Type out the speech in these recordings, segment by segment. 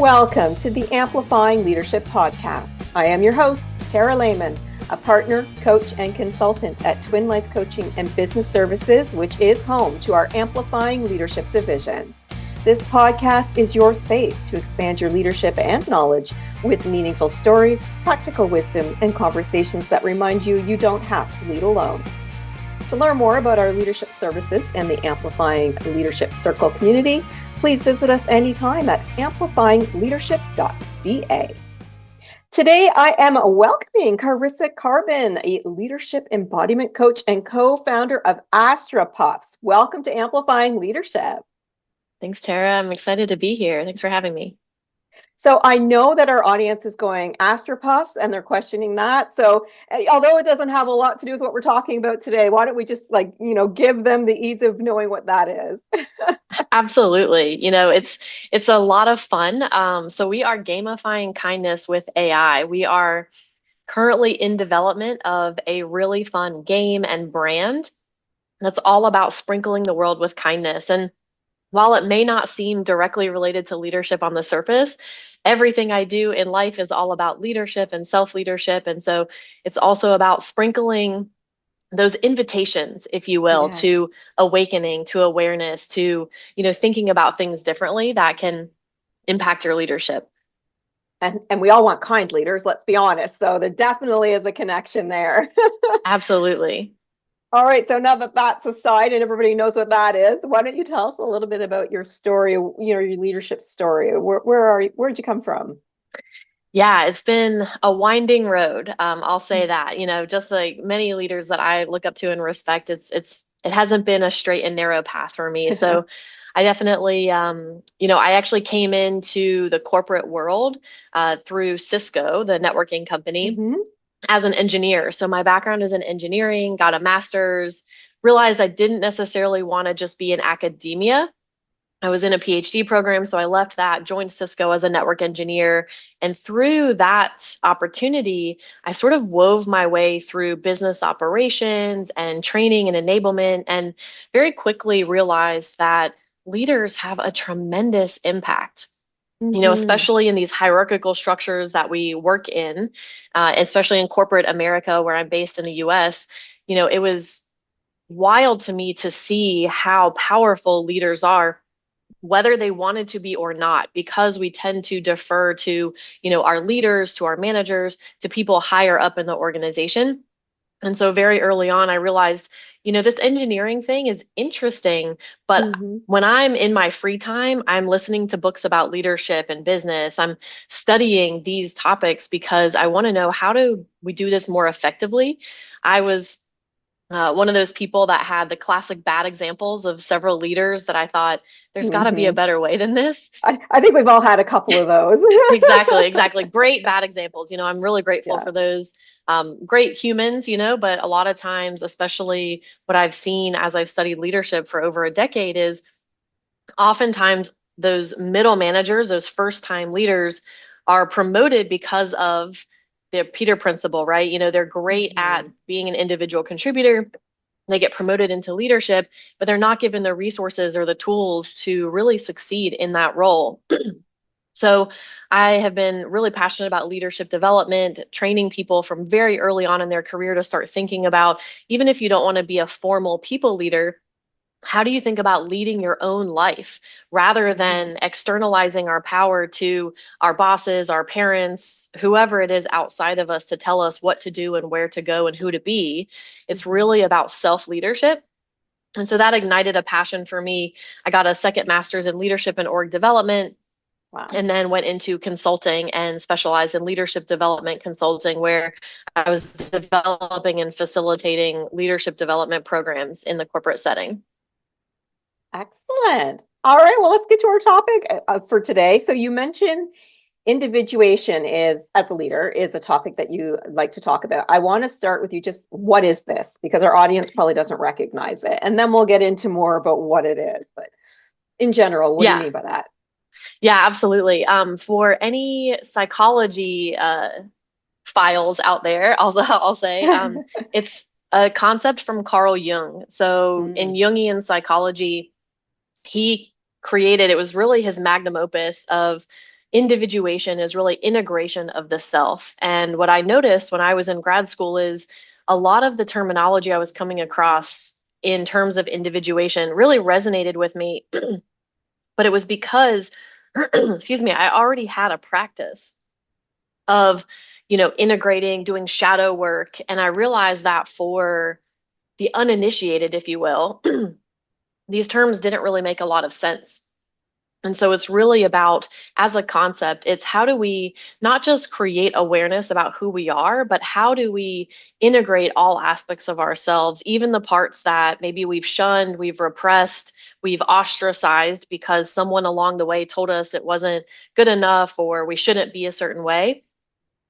Welcome to the Amplifying Leadership podcast. I am your host, Tara Lehman, a partner, coach, and consultant at Twin Life Coaching and Business Services, which is home to our Amplifying Leadership division. This podcast is your space to expand your leadership and knowledge with meaningful stories, practical wisdom, and conversations that remind you you don't have to lead alone. To learn more about our leadership services and the Amplifying Leadership Circle community, please visit us anytime at amplifyingleadership.ca. Today, I am welcoming Carissa Karban, a leadership embodiment coach and co-founder of Astra Puffs. Welcome to Amplifying Leadership. Thanks, Tara. I'm excited to be here. Thanks for having me. So I know that our audience is going Astra Puffs and they're questioning that. So although it doesn't have a lot to do with what we're talking about today, why don't we just give them the ease of knowing what that is? Absolutely. It's a lot of fun. So we are gamifying kindness with AI. We are currently in development of a really fun game and brand that's all about sprinkling the world with kindness. And while it may not seem directly related to leadership on the surface, everything I do in life is all about leadership and self-leadership. And so it's also about sprinkling those invitations, if you will, to awakening, to awareness, to, thinking about things differently that can impact your leadership. And we all want kind leaders, let's be honest. So there definitely is a connection there. Absolutely. All right. So now that that's aside and everybody knows what that is, why don't you tell us a little bit about your story, your leadership story? Where'd you come from? Yeah, it's been a winding road. I'll say that, just like many leaders that I look up to and respect, it hasn't been a straight and narrow path for me. So I definitely, I actually came into the corporate world through Cisco, the networking company, as an engineer. So my background is in engineering, got a master's, realized I didn't necessarily want to just be in academia. I was in a PhD program, so I left that, joined Cisco as a network engineer. And through that opportunity, I sort of wove my way through business operations and training and enablement, and very quickly realized that leaders have a tremendous impact. Especially in these hierarchical structures that we work in, especially in corporate America, where I'm based in the US, it was wild to me to see how powerful leaders are, whether they wanted to be or not, because we tend to defer to, our leaders, to our managers, to people higher up in the organization. And so very early on, I realized, this engineering thing is interesting, but when I'm in my free time, I'm listening to books about leadership and business. I'm studying these topics because I want to know, how do we do this more effectively? I was one of those people that had the classic bad examples of several leaders that I thought there's got to be a better way than this. I think we've all had a couple of those. Exactly. Great bad examples. I'm really grateful for those great humans, but a lot of times, especially what I've seen as I've studied leadership for over a decade, is oftentimes those middle managers, those first-time leaders, are promoted because of the Peter principle, right? They're great at being an individual contributor. They get promoted into leadership, but they're not given the resources or the tools to really succeed in that role. So I have been really passionate about leadership development, training people from very early on in their career to start thinking about, even if you don't want to be a formal people leader, how do you think about leading your own life rather than externalizing our power to our bosses, our parents, whoever it is outside of us to tell us what to do and where to go and who to be? It's really about self-leadership. And so that ignited a passion for me. I got a second master's in leadership and org development. Wow. And then went into consulting and specialized in leadership development consulting, where I was developing and facilitating leadership development programs in the corporate setting. Excellent. All right, well, let's get to our topic for today. So you mentioned individuation as a leader is a topic that you like to talk about. I want to start with you, just what is this? Because our audience probably doesn't recognize it. And then we'll get into more about what it is. But in general, what do you mean by that? Yeah, absolutely. For any psychology files out there, I'll say it's a concept from Carl Jung. So in Jungian psychology, he created, it was really his magnum opus of individuation is really integration of the self. And what I noticed when I was in grad school is a lot of the terminology I was coming across in terms of individuation really resonated with me, but it was because, excuse me, I already had a practice of, integrating, doing shadow work. And I realized that for the uninitiated, if you will, these terms didn't really make a lot of sense. And so it's really about, as a concept, it's how do we not just create awareness about who we are, but how do we integrate all aspects of ourselves, even the parts that maybe we've shunned, we've repressed, we've ostracized because someone along the way told us it wasn't good enough or we shouldn't be a certain way.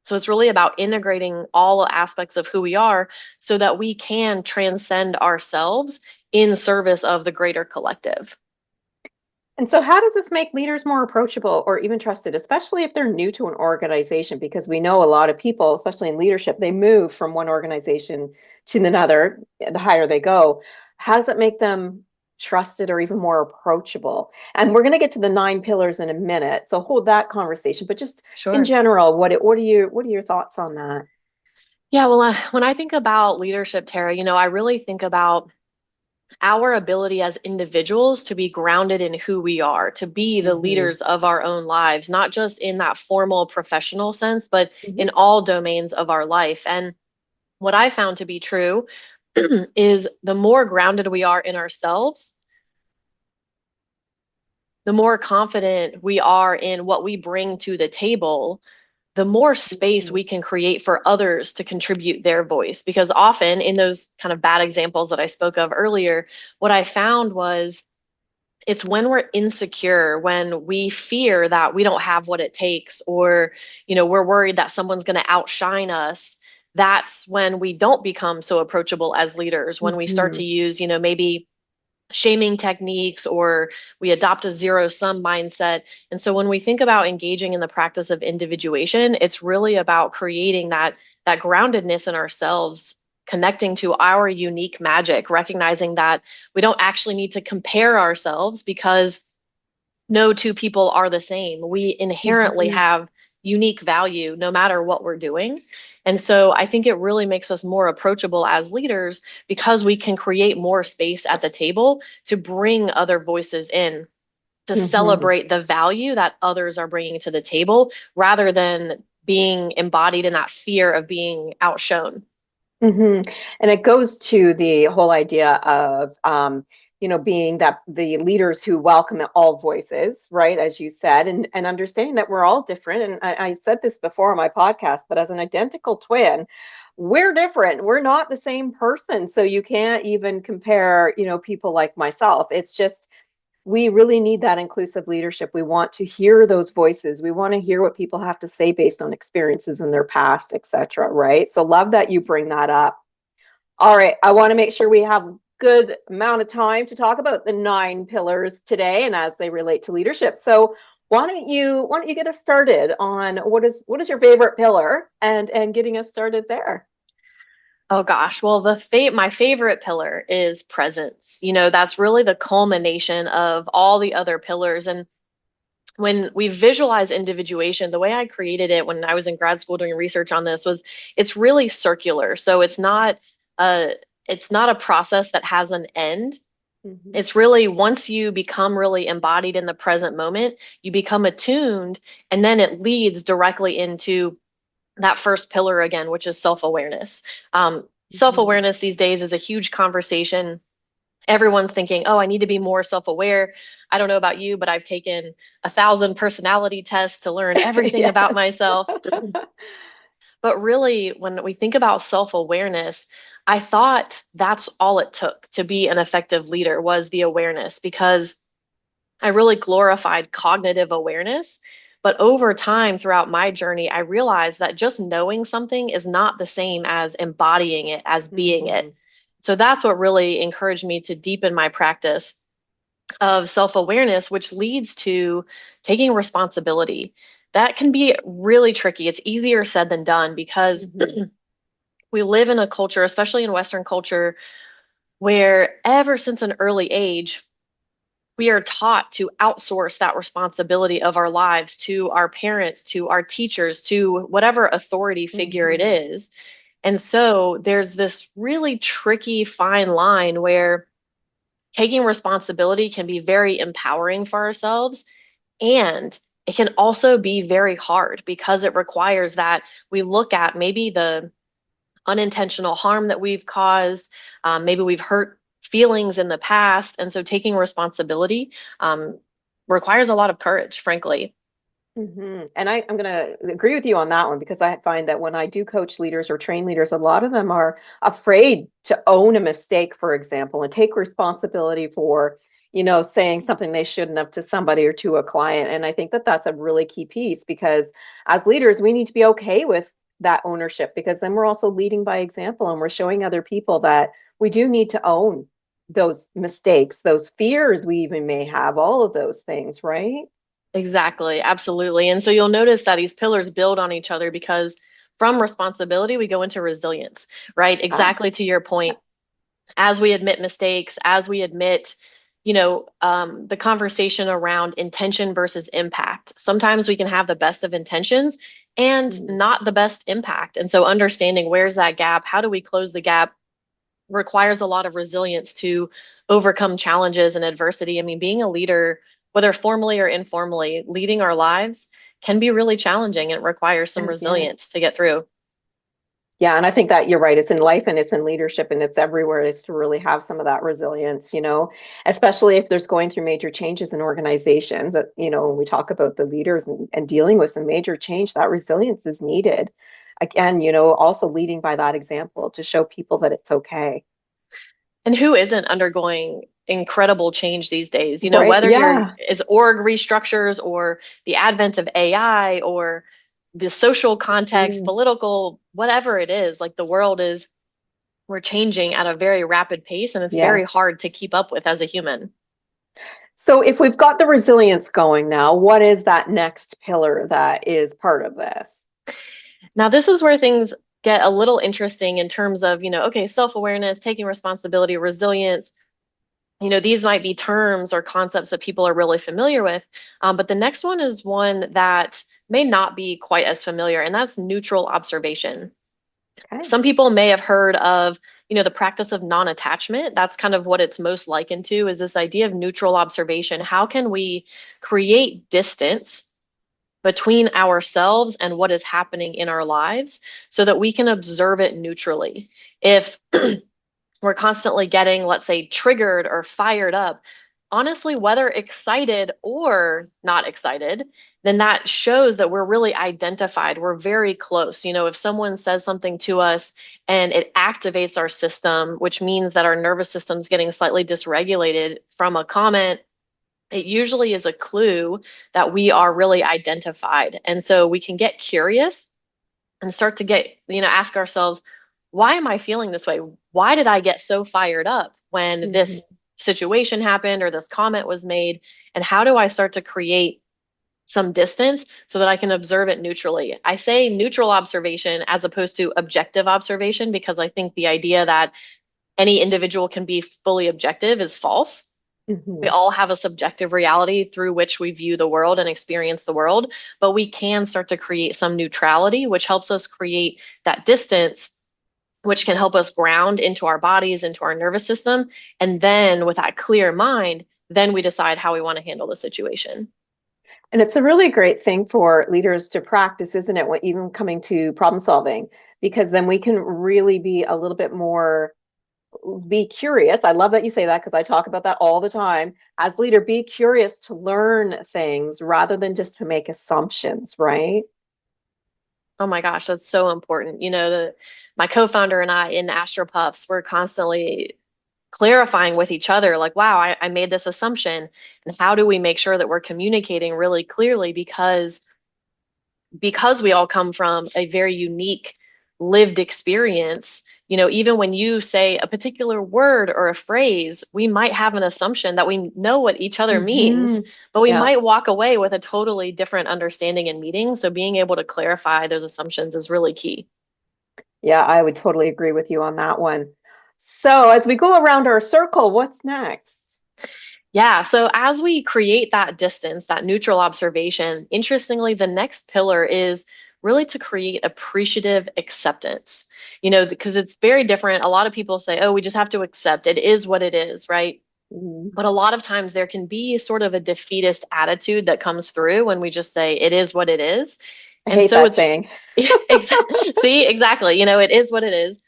So it's really about integrating all aspects of who we are so that we can transcend ourselves in service of the greater collective. And so, how does this make leaders more approachable or even trusted, especially if they're new to an organization? Because we know a lot of people, especially in leadership, they move from one organization to another the higher they go. How does it make them trusted or even more approachable? And we're going to get to the 9 pillars in a minute, so hold that conversation. But just in Sure. general, what are your thoughts on that? Yeah, well, when I think about leadership, Tara, I really think about our ability as individuals to be grounded in who we are, to be the Hmm. leaders of our own lives, not just in that formal professional sense, but Hmm. in all domains of our life. And what I found to be true is the more grounded we are in ourselves, the more confident we are in what we bring to the table, the more space Hmm. we can create for others to contribute their voice. Because often in those kind of bad examples that I spoke of earlier, what I found was it's when we're insecure, when we fear that we don't have what it takes, or, we're worried that someone's going to outshine us. That's when we don't become so approachable as leaders, when we start to Hmm. use, maybe shaming techniques or we adopt a zero sum mindset. And so when we think about engaging in the practice of individuation, it's really about creating that groundedness in ourselves, connecting to our unique magic, recognizing that we don't actually need to compare ourselves because no two people are the same. We inherently Hmm. have unique value no matter what we're doing. And so I think it really makes us more approachable as leaders because we can create more space at the table to bring other voices in, to Hmm. celebrate the value that others are bringing to the table rather than being embodied in that fear of being outshone. Hmm. And it goes to the whole idea of, being that the leaders who welcome all voices, right? As you said, and understanding that we're all different. And I said this before on my podcast, but as an identical twin, we're different. We're not the same person. So you can't even compare, people like myself. It's just, we really need that inclusive leadership. We want to hear those voices. We want to hear what people have to say based on experiences in their past, etc. Right? So love that you bring that up. All right, I want to make sure we have good amount of time to talk about the 9 pillars today and as they relate to leadership. So why don't you get us started on what is your favorite pillar and getting us started there? Oh gosh, well, my favorite pillar is presence. That's really the culmination of all the other pillars. And when we visualize individuation, the way I created it when I was in grad school doing research on this was it's really circular. So a it's not a process that has an end. Hmm. It's really once you become really embodied in the present moment, you become attuned, and then it leads directly into that first pillar again, which is self-awareness. Hmm. Self-awareness these days is a huge conversation. Everyone's thinking, oh, I need to be more self-aware. I don't know about you, but I've taken 1,000 personality tests to learn everything about Yes. myself. But really, when we think about self-awareness, I thought that's all it took to be an effective leader was the awareness because I really glorified cognitive awareness. But over time, throughout my journey, I realized that just knowing something is not the same as embodying it, as being it. Hmm. So that's what really encouraged me to deepen my practice of self awareness, which leads to taking responsibility. That can be really tricky. It's easier said than done because Hmm. we live in a culture, especially in Western culture, where ever since an early age, we are taught to outsource that responsibility of our lives to our parents, to our teachers, to whatever authority figure it Hmm. is. And so there's this really tricky fine line where taking responsibility can be very empowering for ourselves, and it can also be very hard because it requires that we look at maybe the unintentional harm that we've caused. Maybe we've hurt feelings in the past. And so taking responsibility requires a lot of courage, frankly. And I'm going to agree with you on that one because I find that when I do coach leaders or train leaders, a lot of them are afraid to own a mistake, for example, and take responsibility for, saying something they shouldn't have to somebody or to a client. And I think that that's a really key piece because as leaders, we need to be okay with that ownership because then we're also leading by example and we're showing other people that we do need to own those mistakes, those fears we even may have, all of those things, right? Exactly, absolutely. And so you'll notice that these pillars build on each other because from responsibility, we go into resilience, right? Ah, Exactly to your point. As we admit mistakes, as we admit, the conversation around intention versus impact. Sometimes we can have the best of intentions and mm, not the best impact. And so understanding where's that gap, how do we close the gap, requires a lot of resilience to overcome challenges and adversity. I mean, being a leader, whether formally or informally, leading our lives can be really challenging and it requires some yes. resilience to get through. Yeah, and I think that you're right. It's in life and it's in leadership and it's everywhere is to really have some of that resilience, especially if there's going through major changes in organizations that, when we talk about the leaders and dealing with some major change, that resilience is needed. Again, also leading by that example to show people that it's okay. And who isn't undergoing incredible change these days? Right? Whether you're Yeah. it's org restructures or the advent of AI or the social context, Mm, political, whatever it is, like the world is, we're changing at a very rapid pace and it's very yes. hard to keep up with as a human. So if we've got the resilience going now, what is that next pillar that is part of this? Now, this is where things get a little interesting in terms of, okay, self-awareness, taking responsibility, resilience. These might be terms or concepts that people are really familiar with. But the next one is one that may not be quite as familiar, and that's neutral observation. Okay. Some people may have heard of, the practice of non-attachment. That's kind of what it's most likened to, is this idea of neutral observation. How can we create distance between ourselves and what is happening in our lives so that we can observe it neutrally? If we're constantly getting, let's say, triggered or fired up, honestly, whether excited or not excited, then that shows that we're really identified. We're very close. If someone says something to us and it activates our system, which means that our nervous system's getting slightly dysregulated from a comment, it usually is a clue that we are really identified. And so we can get curious and start to get, ask ourselves, why am I feeling this way? Why did I get so fired up when this Mhm. situation happened or this comment was made? And how do I start to create some distance so that I can observe it neutrally? I say neutral observation as opposed to objective observation because I think the idea that any individual can be fully objective is false. We Mhm. all have a subjective reality through which we view the world and experience the world, but we can start to create some neutrality, which helps us create that distance, which can help us ground into our bodies, into our nervous system. And then with that clear mind, then we decide how we want to handle the situation. And it's a really great thing for leaders to practice, isn't it? When even coming to problem solving, because then we can really be a little bit more, be curious. I love that you say that because I talk about that all the time. As leader, be curious to learn things rather than just to make assumptions, right? Oh my gosh, that's so important. My co-founder and I in Astra Puffs, we're constantly clarifying with each other, like, wow, I made this assumption. And how do we make sure that we're communicating really clearly? Because we all come from a very unique lived experience, even when you say a particular word or a phrase, we might have an assumption that we know what each other means, Hmm. but we Yeah. might walk away with a totally different understanding in meeting. So being able to clarify those assumptions is really key. Yeah, I would totally agree with you on that one. So as we go around our circle, what's next? Yeah, so as we create that distance, that neutral observation, interestingly, the next pillar is really to create appreciative acceptance. Because it's very different. A lot of people say, oh, we just have to accept it is what it is, right? Mhm. But a lot of times there can be sort of a defeatist attitude that comes through when we just say it is what it is. I And hate so that it's saying. see, exactly, it is what it is.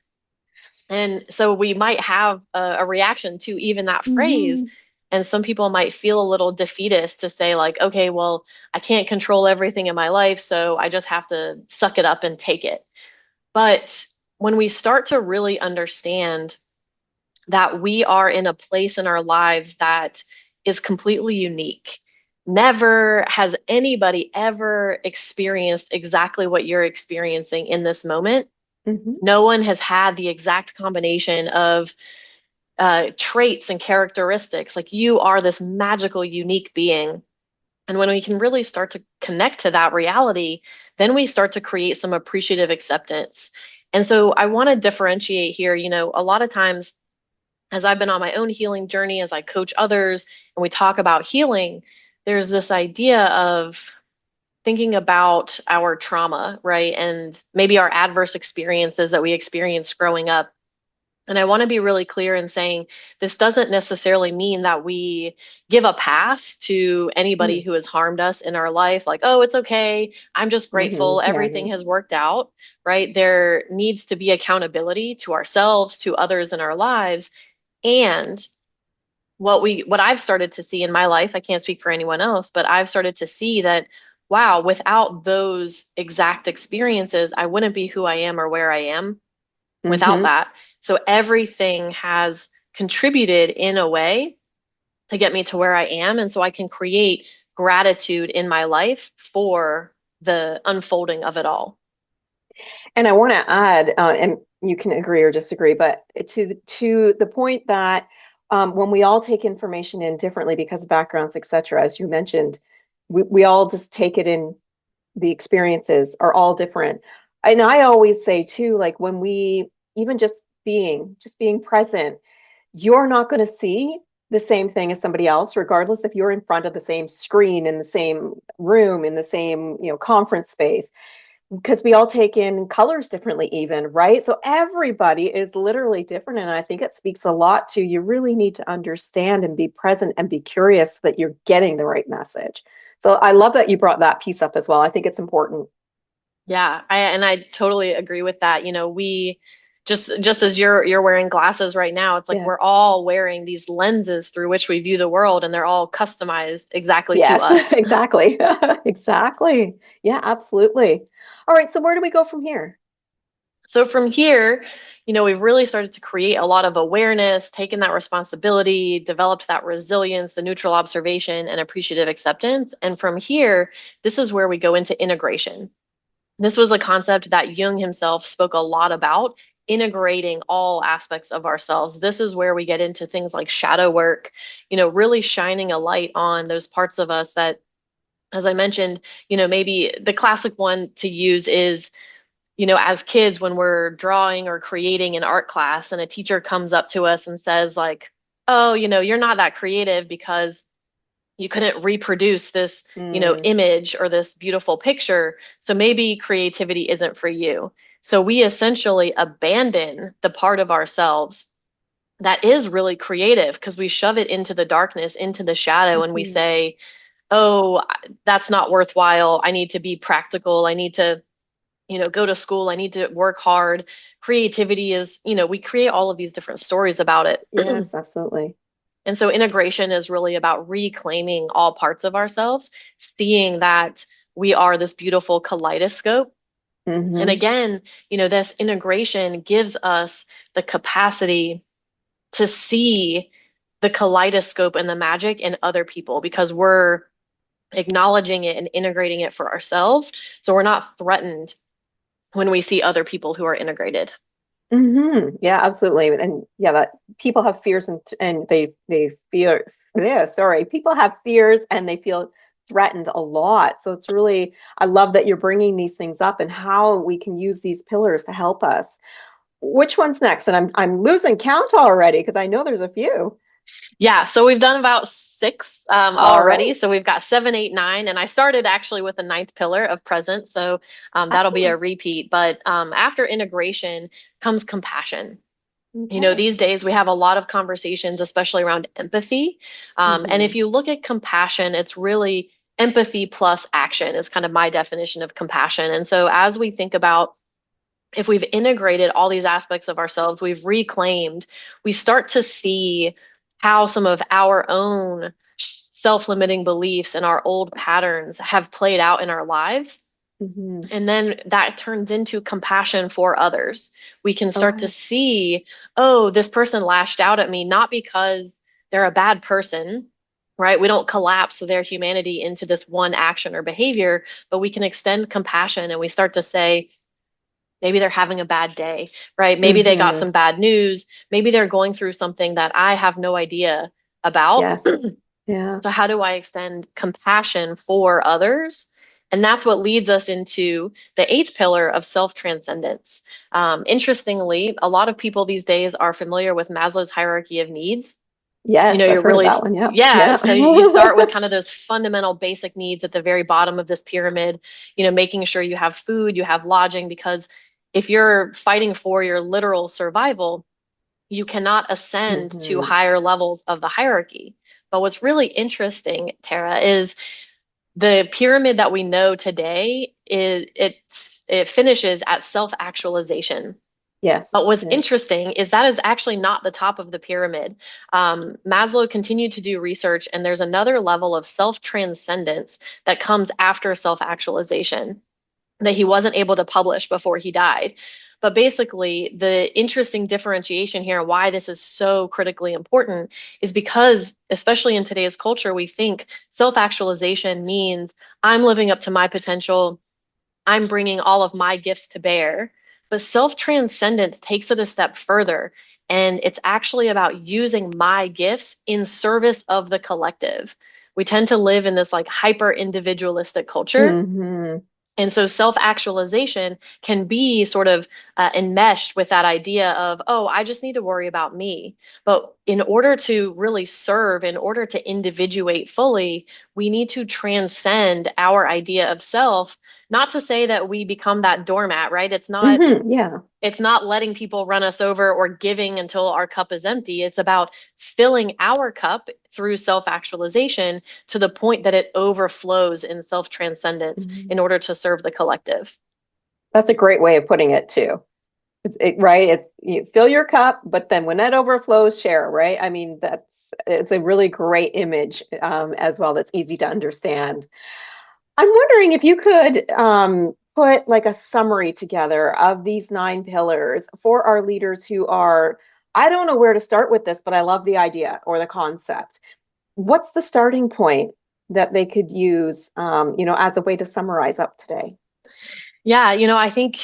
And so we might have a reaction to even that phrase. Hmm. And some people might feel a little defeatist to say, like, okay, well, I can't control everything in my life, so I just have to suck it up and take it. But when we start to really understand that we are in a place in our lives that is completely unique, never has anybody ever experienced exactly what you're experiencing in this moment. Hmm. No one has had the exact combination of traits and characteristics. Like you are this magical, unique being. And when we can really start to connect to that reality, then we start to create some appreciative acceptance. And so I want to differentiate here. A lot of times, as I've been on my own healing journey, as I coach others, and we talk about healing, there's this idea of thinking about our trauma, right? And maybe our adverse experiences that we experienced growing up. And I want to be really clear in saying this doesn't necessarily mean that we give a pass to anybody who has harmed us in our life, like, oh, it's okay. I'm just Hmm. grateful. Yeah. Everything has worked out, right? There needs to be accountability to ourselves, to others in our lives. And what I've started to see in my life, I can't speak for anyone else, but I've started to see that, wow, without those exact experiences, I wouldn't be who I am or where I am without Hmm. that. So everything has contributed in a way to get me to where I am. And so I can create gratitude in my life for the unfolding of it all. And I want to add, and you can agree or disagree, but to the point that when we all take information in differently because of backgrounds, et cetera, as you mentioned, we all just take it in. The experiences are all different. And I always say too, like when we even just being present, you're not going to see the same thing as somebody else, regardless if you're in front of the same screen in the same room in the same conference space, because we all take in colors differently even, right? So everybody is literally different, and I think it speaks a lot to you really need to understand and be present and be curious that you're getting the right message. So I love that you brought that piece up as well. I think it's important. Yeah, I totally agree with that. We just as you're wearing glasses right now, it's like Yeah. we're all wearing these lenses through which we view the world, and they're all customized exactly to Yes, us. exactly. Exactly. Yeah, absolutely. All right, so where do we go from here? So from here, we've really started to create a lot of awareness, taken that responsibility, developed that resilience, the neutral observation, and appreciative acceptance. And from here, this is where we go into integration. This was a concept that Jung himself spoke a lot about, integrating all aspects of ourselves. This is where we get into things like shadow work, really shining a light on those parts of us that, as I mentioned, maybe the classic one to use is, as kids when we're drawing or creating in art class and a teacher comes up to us and says, like, oh, you're not that creative because you couldn't reproduce this, Mm, image or this beautiful picture. So maybe creativity isn't for you. So we essentially abandon the part of ourselves that is really creative because we shove it into the darkness, into the shadow, and we mhm, say, oh, that's not worthwhile. I need to be practical. I need to, go to school. I need to work hard. Creativity is, we create all of these different stories about it. yes, absolutely. And so integration is really about reclaiming all parts of ourselves, seeing that we are this beautiful kaleidoscope. And Hmm. again, this integration gives us the capacity to see the kaleidoscope and the magic in other people because we're acknowledging it and integrating it for ourselves. So we're not threatened when we see other people who are integrated. Yeah, absolutely. And yeah, that people have fears and they fear, yeah, sorry. People have fears and they feel threatened a lot. So it's really, I love that you're bringing these things up and how we can use these pillars to help us. Which one's next? And I'm losing count already because I know there's a few. Yeah, so we've done about six All already. right. So we've got seven, eight, nine, and I started actually with the ninth pillar of present. So that'll be a Excellent. repeat. But after integration comes compassion. Okay. These days we have a lot of conversations, especially around empathy. And Hmm. if you look at compassion, it's really empathy plus action is kind of my definition of compassion. And so as we think about if we've integrated all these aspects of ourselves, we've reclaimed, we start to see how some of our own self-limiting beliefs and our old patterns have played out in our lives. Hmm. And then that turns into compassion for others. We can start to Okay. see, oh, this person lashed out at me, not because they're a bad person, right? We don't collapse their humanity into this one action or behavior, but we can extend compassion and we start to say, maybe they're having a bad day, right? Maybe they got Hmm. some bad news. Maybe they're going through something that I have no idea about. Yes. Yeah. So, how do I extend compassion for others? And that's what leads us into the eighth pillar of self transcendence. Interestingly, a lot of people these days are familiar with Maslow's hierarchy of needs. Yes, I've You're heard of really, that one. Yep. yeah. Yeah. So, you start with kind of those fundamental basic needs at the very bottom of this pyramid, making sure you have food, you have lodging, because if you're fighting for your literal survival, you cannot ascend to Hmm. higher levels of the hierarchy. But what's really interesting, Tara, is the pyramid that we know today it finishes at self-actualization. Yes. But what's Yeah. interesting is that is actually not the top of the pyramid. Maslow continued to do research, and there's another level of self-transcendence that comes after self-actualization that he wasn't able to publish before he died. But basically, the interesting differentiation here and why this is so critically important is because, especially in today's culture, we think self actualization means I'm living up to my potential, I'm bringing all of my gifts to bear. But self transcendence takes it a step further. And it's actually about using my gifts in service of the collective. We tend to live in this like hyper individualistic culture, Hmm. and so self actualization can be sort of enmeshed with that idea of, oh, I just need to worry about me. But in order to really serve, in order to individuate fully, we need to transcend our idea of self. Not to say that we become that doormat, right? Hmm. Yeah. It's not letting people run us over or giving until our cup is empty. It's about filling our cup through self actualization to the point that it overflows in self transcendence Mhm. in order to serve the collective. That's a great way of putting it too. Right? You fill your cup, but then when that overflows, share, right? I mean, it's a really great image as well. That's easy to understand. I'm wondering if you could put like a summary together of these nine pillars for our leaders who are, I don't know where to start with this, but I love the idea or the concept. What's the starting point that they could use, as a way to summarize up today? Yeah, I think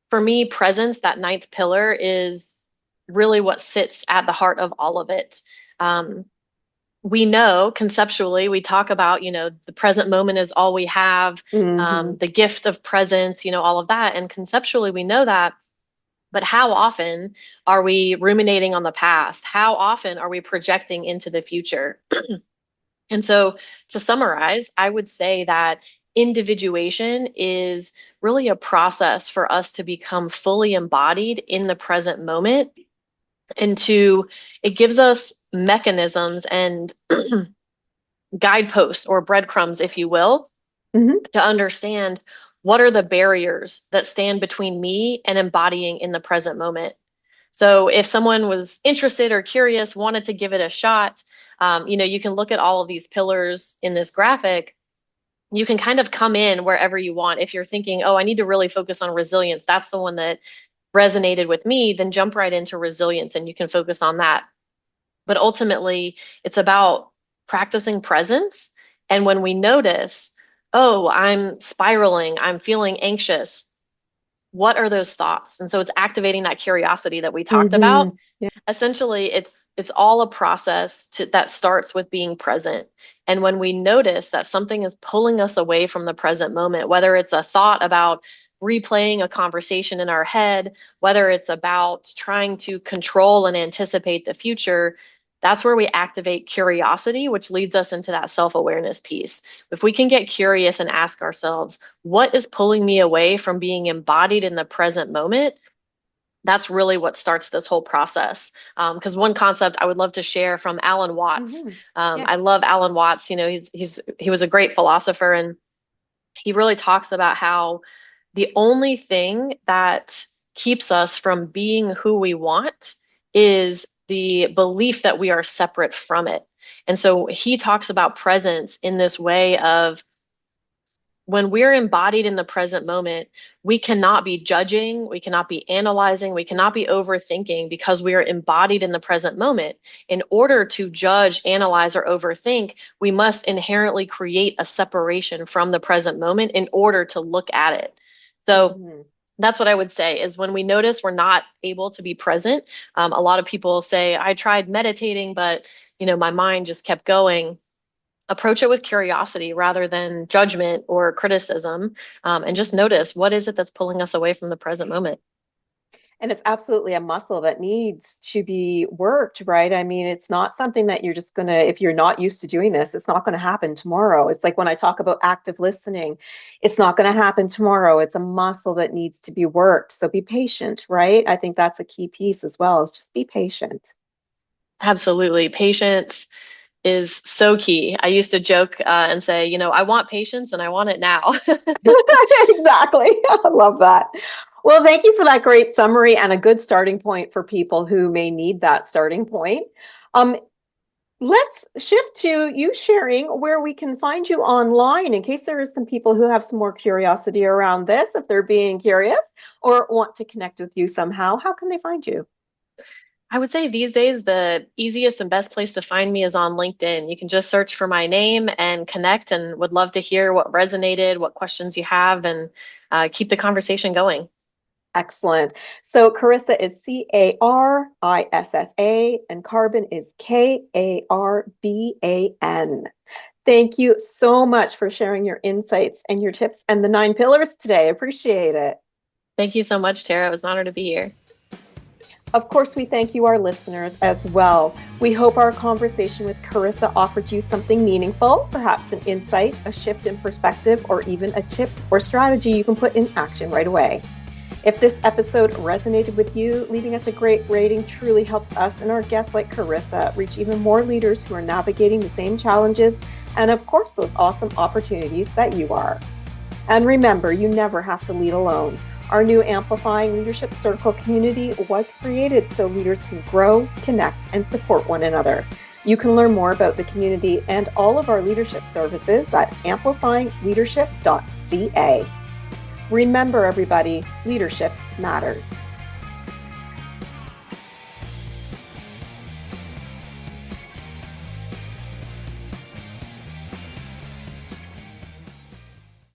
for me, presence, that ninth pillar, is really what sits at the heart of all of it. Um, we know conceptually, we talk about, the present moment is all we have, Hmm. the gift of presence, all of that. And conceptually, we know that. But how often are we ruminating on the past? How often are we projecting into the future? And so, to summarize, I would say that individuation is really a process for us to become fully embodied in the present moment. And it gives us mechanisms and guideposts or breadcrumbs, if you will, Hmm. to understand what are the barriers that stand between me and embodying in the present moment. So if someone was interested or curious, wanted to give it a shot, you can look at all of these pillars in this graphic. You can kind of come in wherever you want. If you're thinking, oh, I need to really focus on resilience, that's the one that resonated with me, then jump right into resilience and you can focus on that. But ultimately, it's about practicing presence. And when we notice, oh, I'm spiraling, I'm feeling anxious, what are those thoughts? And so it's activating that curiosity that we talked Hmm. about. Yeah. Essentially, it's all a process that starts with being present. And when we notice that something is pulling us away from the present moment, whether it's a thought about replaying a conversation in our head, whether it's about trying to control and anticipate the future, that's where we activate curiosity, which leads us into that self-awareness piece. If we can get curious and ask ourselves, what is pulling me away from being embodied in the present moment? That's really what starts this whole process. Because one concept I would love to share from Alan Watts. Yeah. I love Alan Watts. He was a great philosopher, and he really talks about how the only thing that keeps us from being who we want is the belief that we are separate from it. And so he talks about presence in this way of, when we're embodied in the present moment, we cannot be judging, we cannot be analyzing, we cannot be overthinking, because we are embodied in the present moment. In order to judge, analyze, or overthink, we must inherently create a separation from the present moment in order to look at it. So that's what I would say, is when we notice we're not able to be present. A lot of people say, I tried meditating, but my mind just kept going. Approach it with curiosity rather than judgment or criticism, and just notice, what is it that's pulling us away from the present moment? And it's absolutely a muscle that needs to be worked, right? I mean, it's not something that you're just going to, if you're not used to doing this, it's not going to happen tomorrow. It's like when I talk about active listening, it's not going to happen tomorrow. It's a muscle that needs to be worked. So be patient, right? I think that's a key piece as well, is just be patient. Absolutely. Patience is so key. I used to joke and say, I want patience and I want it now. Exactly. I love that. Well, thank you for that great summary and a good starting point for people who may need that starting point. Let's shift to you sharing where we can find you online, in case there is some people who have some more curiosity around this, if they're being curious or want to connect with you somehow. How can they find you? I would say these days, the easiest and best place to find me is on LinkedIn. You can just search for my name and connect, and would love to hear what resonated, what questions you have, and keep the conversation going. Excellent. So Carissa is Carissa, and Karban is Karban. Thank you so much for sharing your insights and your tips and the 9 pillars today. I appreciate it. Thank you so much, Tara. It was an honor to be here. Of course, we thank you, our listeners, as well. We hope our conversation with Carissa offered you something meaningful, perhaps an insight, a shift in perspective, or even a tip or strategy you can put in action right away. If this episode resonated with you, leaving us a great rating truly helps us and our guests like Carissa reach even more leaders who are navigating the same challenges and, of course, those awesome opportunities that you are. And remember, you never have to lead alone. Our new Amplifying Leadership Circle community was created so leaders can grow, connect, and support one another. You can learn more about the community and all of our leadership services at amplifyingleadership.ca. Remember, everybody, leadership matters.